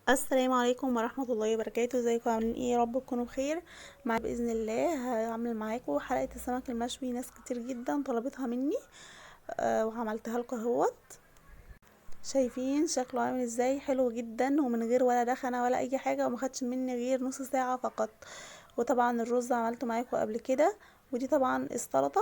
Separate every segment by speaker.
Speaker 1: السلام عليكم ورحمة الله وبركاته. ازيكم عاملين ايه؟ يا رب تكونوا بخير. مع باذن الله هعمل معاكم حلقة السمك المشوي. ناس كتير جدا طلبتها مني وعملتها لكم اهوت. شايفين شكله عامل ازاي؟ حلو جدا ومن غير ولا دخنه ولا اي حاجه، وما خدش مني غير نص ساعه فقط. وطبعا الرز عملته معاكم قبل كده. ودي طبعا السلطه،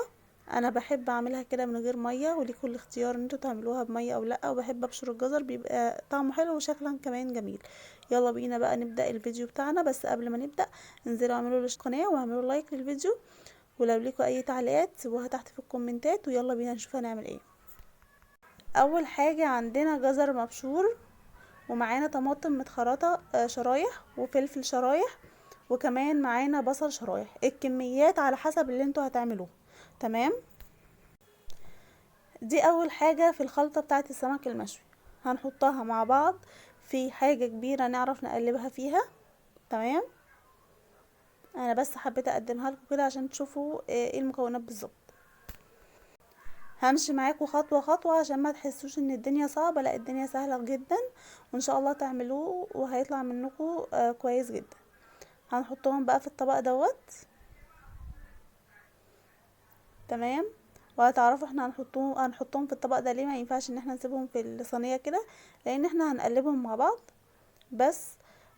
Speaker 1: انا بحب اعملها كده من غير ميه، وليكم الاختيار ان انتوا تعملوها بميه او لا. وبحب ابشر الجزر، بيبقى طعمه حلو وشكلا كمان جميل. يلا بينا بقى نبدا الفيديو بتاعنا. بس قبل ما نبدا انزلوا اعملوا القناه واعملوا لايك للفيديو، ولو ليكوا اي تعليقات سيبوها تحت في الكومنتات. ويلا بينا نشوف هنعمل ايه. اول حاجه عندنا جزر مبشور، ومعانا طماطم متخرطه شرايح، وفلفل شرايح، وكمان معانا بصل شرايح. الكميات على حسب اللي انتوا هتعملوه. تمام. دي اول حاجه في الخلطه بتاعه السمك المشوي، هنحطها مع بعض في حاجه كبيره نعرف نقلبها فيها. تمام. انا بس حبيت اقدمها لكم كده عشان تشوفوا ايه المكونات بالظبط. همشي معاكم خطوه خطوه عشان ما تحسوش ان الدنيا صعبه، لا الدنيا سهله جدا، وان شاء الله تعملوه وهيطلع منكم كويس جدا. هنحطهم بقى في الطبق دوت. تمام. وهتعرفوا احنا هنحطهم في الطبق ده ليه. ما ينفعش ان احنا نسيبهم في الصينيه كده، لان احنا هنقلبهم مع بعض. بس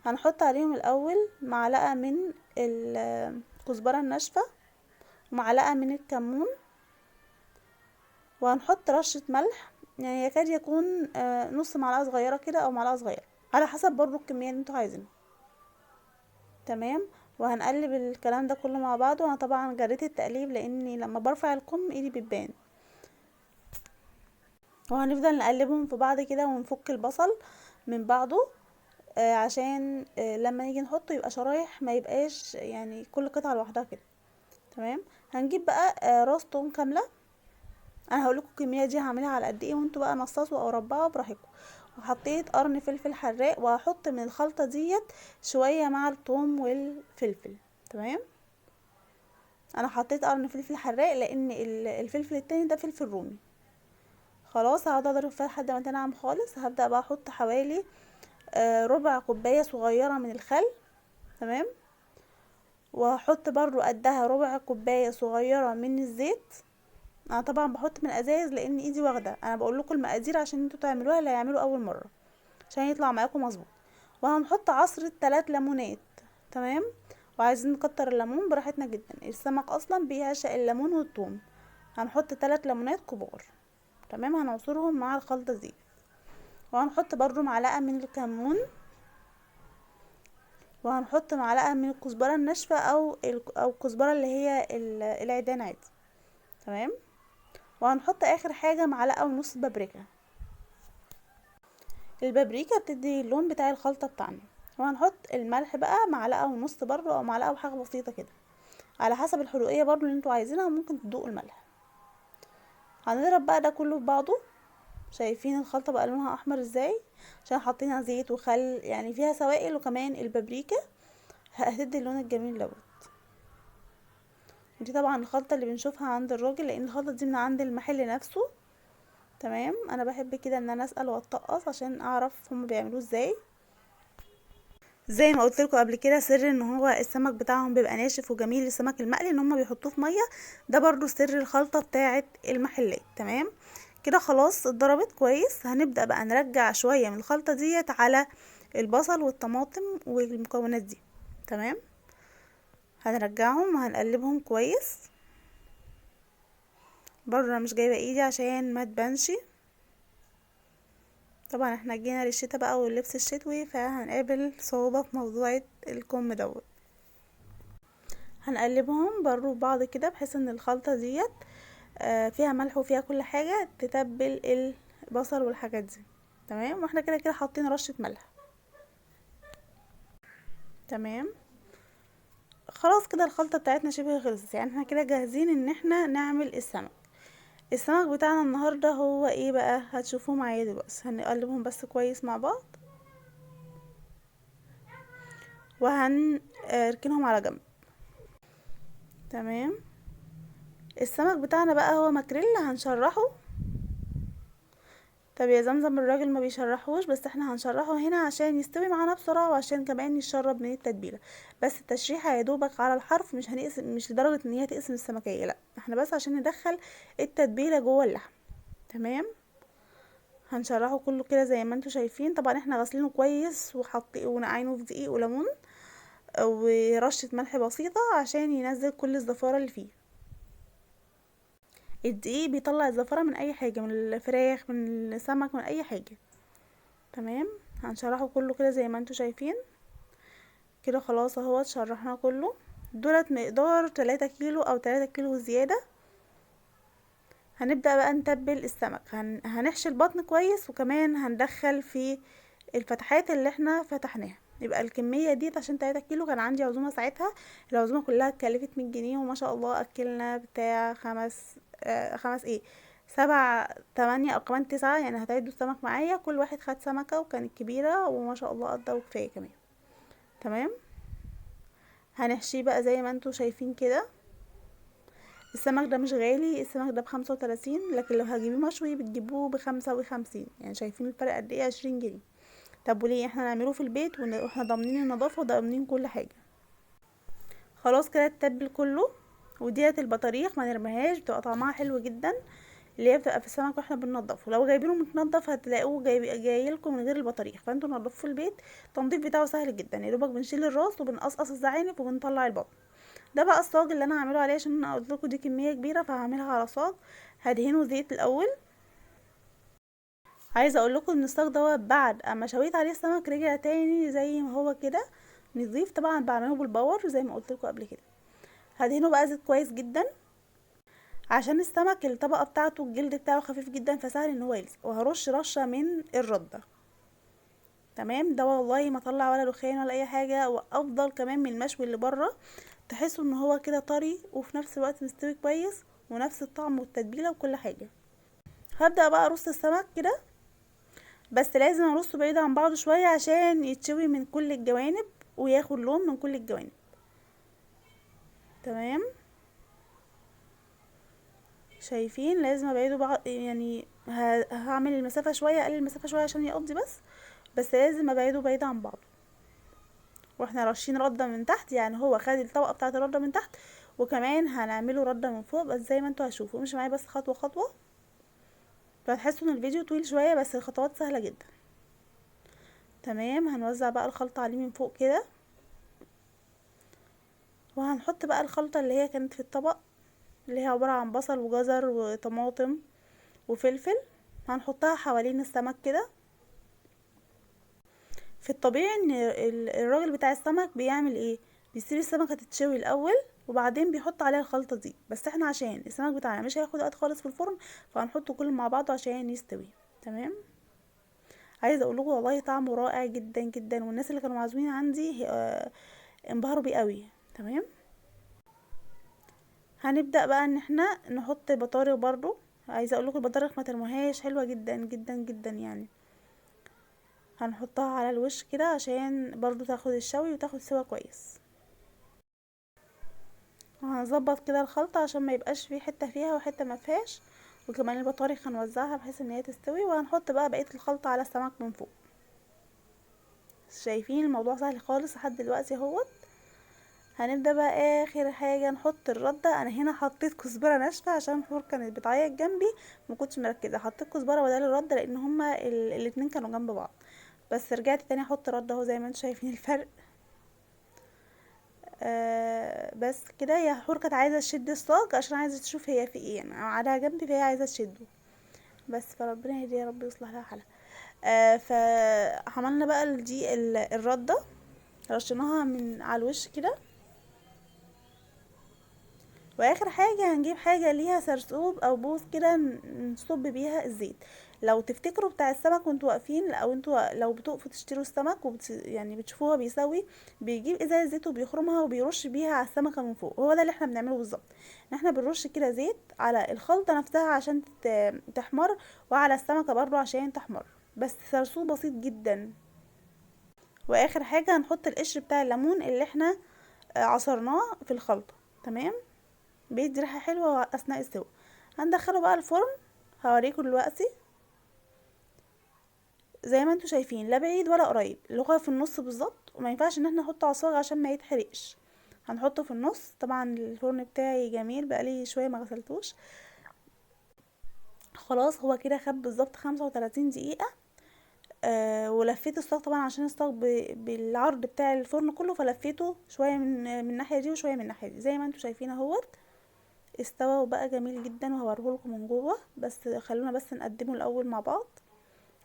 Speaker 1: هنحط عليهم الاول معلقه من الكزبره الناشفه، ومعلقه من الكمون، وهنحط رشه ملح، يعني يكاد يكون نص معلقه صغيره كده او معلقه صغيره، على حسب برضو الكميه اللي انتوا عايزينها. تمام. وهنقلب الكلام ده كله مع بعض. وانا طبعا جريت التقليب لاني لما برفع الكم ايدي بتبان. وهنفضل نقلبهم في بعض كده ونفك البصل من بعضه عشان لما نيجي نحطه يبقى شرايح، ما يبقاش يعني كل قطعه لوحدها كده. تمام. هنجيب بقى راس توم كامله. انا هقول لكم الكميه دي هعملها على قد ايه، وانتوا بقى نصصوا او ربعوا براحتكم. وحطيت قرن فلفل حراق، وهحط من الخلطه ديت شويه مع الثوم والفلفل. تمام. انا حطيت قرن فلفل حراق لان الفلفل التاني ده فلفل رومي. خلاص هقعد اضرب فيها لحد ما تنعم خالص. هبدأ بقى احط حوالي ربع كوباية صغيرة من الخل. تمام. وهحط برضو قدها ربع كوباية صغيرة من الزيت. انا طبعا بحط من ازايز لان ايدي واخده. انا بقول لكم المقادير عشان انتوا تعملوها اللي هيعملوا اول مره، عشان يطلع معاكم مظبوط. وهنحط عصرة 3 ليمونات. تمام. وعايزين نكتر الليمون براحتنا جدا، السمك اصلا بيعشق الليمون والثوم. هنحط 3 ليمونات كبار. تمام. هنعصرهم مع الخلطة دي. وهنحط برضو معلقة من الكمون، وهنحط معلقة من الكزبرة الناشفة او الكزبرة اللي هي العيدان عادي. تمام. وهنحط اخر حاجة معلقة ونص بابريكا. البابريكا بتدي اللون بتاع الخلطة بتاعنا. وهنحط الملح بقى معلقة ونص برضو او معلقة وحاجة بسيطة كده، على حسب الحلوقية برضو اللي انتوا عايزينها. ممكن تدوقوا الملح. هنضرب بقى ده كله في بعضه. شايفين الخلطة بقى لونها احمر ازاي؟ عشان حاطينها زيت وخل، يعني فيها سوائل، وكمان البابريكا هتدي اللون الجميل دوت. ودي طبعا الخلطة اللي بنشوفها عند الراجل، لان الخلطة دي من عند المحل نفسه. تمام. انا بحب كده ان انا اسال واتقص عشان اعرف هم بيعملوه ازاي. زي ما قلت لكم قبل كده، سر ان هو السمك بتاعهم بيبقى ناشف وجميل، السمك المقلي، ان هم بيحطوه في ميه. ده برضو سر الخلطه بتاعه المحلات. تمام. كده خلاص اتضربت كويس. هنبدا بقى نرجع شويه من الخلطه ديت على البصل والطماطم والمكونات دي. تمام. هنرجعهم وهنقلبهم كويس. برضو انا مش جايبه ايدي عشان ما تبانش. طبعا احنا جينا للشتا بقى واللبس الشتوي، فهنقابل صعوبة في موضوع الكم دوت. هنقلبهم برضو بعض كده بحيث ان الخلطة ديت فيها ملح وفيها كل حاجة تتبل البصل والحاجات دي. تمام. واحنا كده كده حاطين رشة ملح. تمام. خلاص كده الخلطة بتاعتنا شبه خلصت، يعني احنا كده جاهزين ان احنا نعمل السمك. السمك بتاعنا النهاردة هو ايه بقى؟ هتشوفوه معايا دلوقتي. هنقلبهم بس كويس مع بعض، وهنركنهم على جنب. تمام. السمك بتاعنا بقى هو ماكريل، هنشرحه. طب يا زمزم الراجل ما بيشرحوش، بس احنا هنشرحه هنا عشان يستوي معانا بسرعة، وعشان كمان يشرب من التتبيلة. بس التشريحة يا دوبك على الحرف، مش هنقسم، مش لدرجة ان هي تقسم السمكية، لا احنا بس عشان ندخل التتبيلة جوه اللحم. تمام. هنشرحه كله كده زي ما انتوا شايفين. طبعا احنا غسلينه كويس ونقعينه في دقيق وليمون ورشة ملح بسيطة عشان ينزل كل الزفارة اللي فيه. الدقيق بيطلع الزفارة من اي حاجة، من الفراخ، من السمك، من اي حاجة. تمام. هنشرحه كله كده زي ما انتوا شايفين كده. خلاص اهو شرحناه كله. دولت مقدار 3 كيلو او 3 كيلو زيادة. هنبدأ بقى نتبل السمك. هنحشي البطن كويس، وكمان هندخل في الفتحات اللي احنا فتحناها. يبقى الكمية دي عشان 3 كيلو. كان عندي عزومة ساعتها، العزومة كلها اتكلفت 100 جنيه، وما شاء الله اكلنا بتاع خمس ايه 7 8 او كمان 9. يعني هتعدوا السمك معايا، كل واحد خد سمكة وكانت كبيرة، وما شاء الله قضى وكفاية كمان. تمام. هنحشيه بقى زي ما انتوا شايفين كده. السمك ده مش غالي، السمك ده ب35، لكن لو هتجيبيه مشوي بتجيبوه ب55. يعني شايفين الفرق قد ايه؟ 20 جنيه. طب وليه؟ احنا نعمله في البيت واحنا ضامنين النظافة وضامنين كل حاجة. خلاص كده التبل كله. وديت البطاريخ ما نرميهاش، بتبقى طعمها حلو جدا، اللي هي بتبقى في السمك واحنا بننضفه. لو جايبينه متنضف هتلاقوه جايلكم من غير البطاريخ، فانتوا نضفوه في البيت. التنظيف بتاعه سهل جدا، يا دوبك بنشيل الراس وبنقصقص الزعانف وبنطلع البطن. ده بقى الصاج اللي انا هعمله عليه، عشان انا قلت لكم دي كميه كبيره، فهعملها على صاج. هدهنه زيت الاول. عايزه اقول لكم ان الصاج ده بعد اما شويت عليه السمك رجع تاني زي ما هو كده نضيف. طبعا بعمله بالباور زي ما قلت لكم قبل كده. هدهنه بقى زيت كويس جدا، عشان السمك الطبقه بتاعته الجلد بتاعه خفيف جدا، فسهل ان هو يلزق. وهرش رشه من الرده. تمام. ده والله ما طلع ولا دخان ولا اي حاجه، وافضل كمان من المشوي اللي بره. تحسوا ان هو كده طري، وفي نفس الوقت مستوي كويس، ونفس الطعم والتتبيله وكل حاجه. هبدأ بقى ارص السمك كده، بس لازم ارصه بعيد عن بعضه شوية عشان يتشوي من كل الجوانب وياخد لون من كل الجوانب. تمام. شايفين؟ لازم ابعده بعض، يعني هعمل المسافة شوية، اقلل المسافة شوية عشان يقضي بس لازم ابعده بعيد عن بعضه. واحنا رشين ردة من تحت، يعني هو خد الطبقة بتاعة الردة من تحت، وكمان هنعمله ردة من فوق. بس زي ما انتوا هتشوفوا، مش معايا بس خطوة خطوة، فهتحسوا ان الفيديو طويل شوية، بس الخطوات سهلة جدا. تمام. هنوزع بقى الخلطة عليه من فوق كده، وهنحط بقى الخلطة اللي هي كانت في الطبق، اللي هي عبارة عن بصل وجزر وطماطم وفلفل. هنحطها حوالين السمك كده. في الطبيعي ان الراجل بتاع السمك بيعمل ايه؟ بيسيب السمكة تتشوي الاول، وبعدين بيحط عليها الخلطة دي. بس احنا عشان السمك بتاعنا مش هياخد وقت خالص في الفرن، فهنحطه كله مع بعضه عشان يستوي. تمام. عايزه اقول لكم والله طعمه رائع جدا جدا، والناس اللي كانوا معزومين عندي انبهروا بيه قوي. تمام. هنبدأ بقى ان احنا نحط بطارخ برضو. عايزه اقول لكم البطارخ ما ترموهاش، حلوه جدا جدا جدا يعني. هنحطها على الوش كده عشان برضو تاخد الشوي وتاخد سوا كويس. وهنظبط كده الخلطة عشان ما يبقاش في حتة فيها وحتة ما فيهاش. وكمان البطارخ هنوزعها بحيث ان هي تستوي. وهنحط بقى بقية الخلطة على السمك من فوق. شايفين الموضوع سهل خالص لحد دلوقتي اهوت. هنبدأ بقى اخر حاجة نحط الردة. انا هنا حطيت كزبرة ناشفة عشان الحور كانت بتعيط جنبي، ما كنتش مركزة. حطيت كزبرة بدل الردة لان هما الاتنين كانوا جنب بعض. بس رجعت تاني احط ردة اهو زي ما انتوا شايفين الفرق. بس كده. هي حور كانت عايزة تشد الصاج عشان عايزة تشوف هي في ايه، يعني على جنبي، فهي عايزة تشده. بس فربنا يهديها يا رب، يصلح لها حالها. فعملنا بقى دي الردة، رشيناها من على الوش كده. واخر حاجة هنجيب حاجة ليها سرسوب او بوز كده نصب بيها الزيت. لو تفتكروا بتاع السمك وانتوا واقفين، او انتوا لو بتقفوا تشتروا السمك يعني بتشوفوها بيسوي، بيجيب ازاز زيت وبيخرمها وبيرش بيها على السمكه من فوق. هو ده اللي احنا بنعمله بالظبط، ان احنا بنرش كده زيت على الخلطه نفسها عشان تحمر، وعلى السمكه برضو عشان تحمر. بس صرصور بسيط جدا. واخر حاجه هنحط القشر بتاع الليمون اللي احنا عصرناه في الخلطه. تمام، بيدي ريحه حلوه اثناء السوا. هندخله بقى الفرن، هوريكم دلوقتي. زي ما انتوا شايفين، لا بعيد ولا قريب، اللي هو في النص بالظبط. وما ينفعش ان احنا نحط عصاج عشان ما يتحرقش، هنحطه في النص. طبعا الفرن بتاعي جميل، بقالي شويه ما غسلتوش. خلاص هو كده خد بالظبط 35 دقيقه. ولفيت الصاج طبعا عشان الصاج بالعرض بتاع الفرن كله، فلفيته شويه من الناحيه دي وشويه من الناحيه دي. زي ما انتوا شايفين اهوت استوى وبقى جميل جدا، وهوريهولكم من جوه. بس خلونا بس نقدمه الاول مع بعض.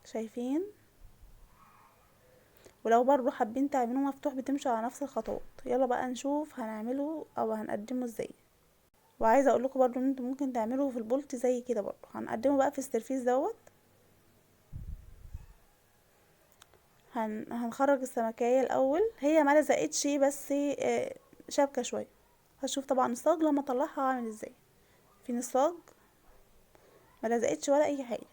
Speaker 1: شايفين؟ ولو برضو حابين تعملوه مفتوح بتمشوا على نفس الخطوات. يلا بقى نشوف هنعمله او هنقدمه ازاي. وعايزه اقول لكم برضو ان انتوا ممكن تعملوه في البولت زي كده برضو. هنقدمه بقى في السيرفيس دوت. هنخرج السمكية الاول، هي ما لزقتش بس شابكه شويه. هشوف طبعا الصاج لما اطلعها عامل ازاي. فين الصاج؟ ما لزقتش ولا اي حاجه.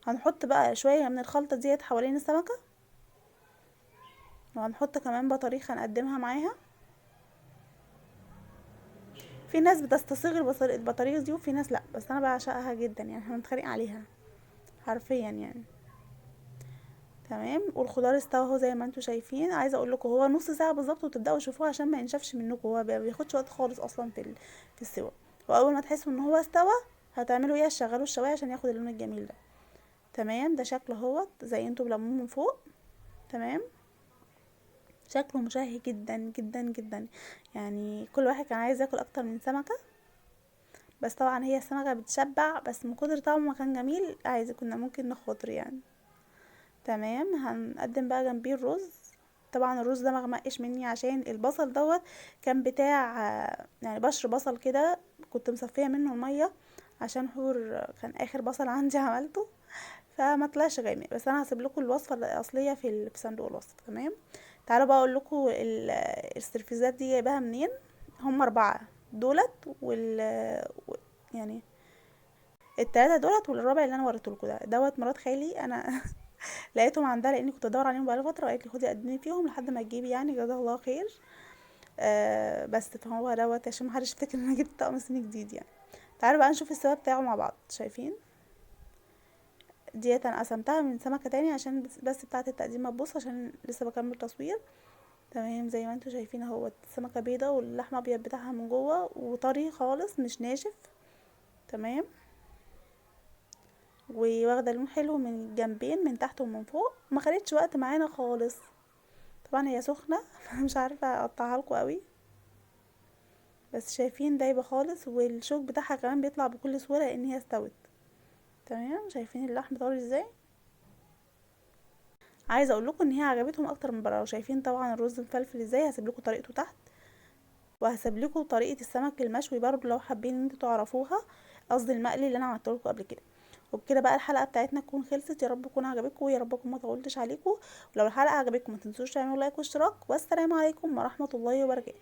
Speaker 1: هنحط بقى شويه من الخلطه ديت حوالين السمكه، وهنحط كمان بطاريخ هنقدمها معاها. في ناس بتستصيغ البطاريخ دي، وفي ناس لا، بس انا بعشقها جدا يعني، احنا بنتخانق عليها حرفيا يعني. تمام، والخضار استوى اهو زي ما انتوا شايفين. عايزه اقول لكم هو نص ساعه بالظبط وتبداوا تشوفوه عشان ما ينشفش منكم. هو ما بياخدش وقت خالص اصلا في السوا. واول ما تحسوا ان هو استوى هتعملوا ايه؟ هتشغلوا الشوايه عشان ياخد اللون الجميل ده. تمام، ده شكله اهوت زي انتوا بلموه من فوق. تمام، شكله مشهي جدا جدا جدا. يعني كل واحد كان عايز ياكل اكتر من سمكه. بس طبعا هي السمكه بتشبع، بس من كتر طعمه ما كان جميل عايزه كنا ممكن نخاطر يعني. تمام، هنقدم بقى جنبيه الرز. طبعا الرز ده مغمقش مني عشان البصل دوت كان بتاع يعني بشر بصل كده، كنت مصفيه منه الميه عشان حور كان اخر بصل عندي عملته، فما طلعش غامق. بس انا هسيب لكم الوصفه الاصليه في صندوق الوصف. تمام، تعالوا بقى اقول لكم السرفيزات دي جايباها منين. هم 4 دولت يعني التلاتة دولت، والرابع اللي انا وريته لكم دوت مرات خالي انا لقيتهم عندها لاني كنت ادور عليهم بقالي فتره، وقالت لي خدي قدمي فيهم لحد ما تجيبي يعني، جزاها الله خير. بس فهو دوت عشان محدش يفتكر ان انا جبت طقم صيني جديد يعني. تعالوا بقى نشوف السوا بتاعه مع بعض. شايفين؟ ديت انا قسمتها من سمكه تاني عشان بس بتاعه التقديم ما تبص، عشان لسه بكمل تصوير. تمام، زي ما انتوا شايفين اهو السمكه بيضه واللحمه ابيض بتاعها من جوه وطري خالص مش ناشف. تمام، وواخده لون حلو من الجنبين من تحت ومن فوق، ما خدتش وقت معانا خالص. طبعا هي سخنه فمش عارفه اقطعها لكم قوي. بس شايفين دايبه خالص، والشوك بتاعها كمان بيطلع بكل سهوله لان هي استوت. تمام، شايفين اللحم طري ازاي؟ عايزه اقول لكم ان هي عجبتهم اكتر من بره. وشايفين طبعا الرز مفلفل ازاي؟ هسيب لكم طريقته تحت، وهسيب لكم طريقه السمك المشوي برضو لو حابين ان انتوا تعرفوها، قصدي المقلي اللي انا عملته لكم قبل كده. وبكده بقى الحلقه بتاعتنا تكون خلصت. يا رب تكون عجبتكم، ويا رب اكون ما طولتش عليكم. ولو الحلقه عجبتكم ما تنسوش تعملوا لايك واشتراك. والسلام عليكم ورحمه الله وبركاته.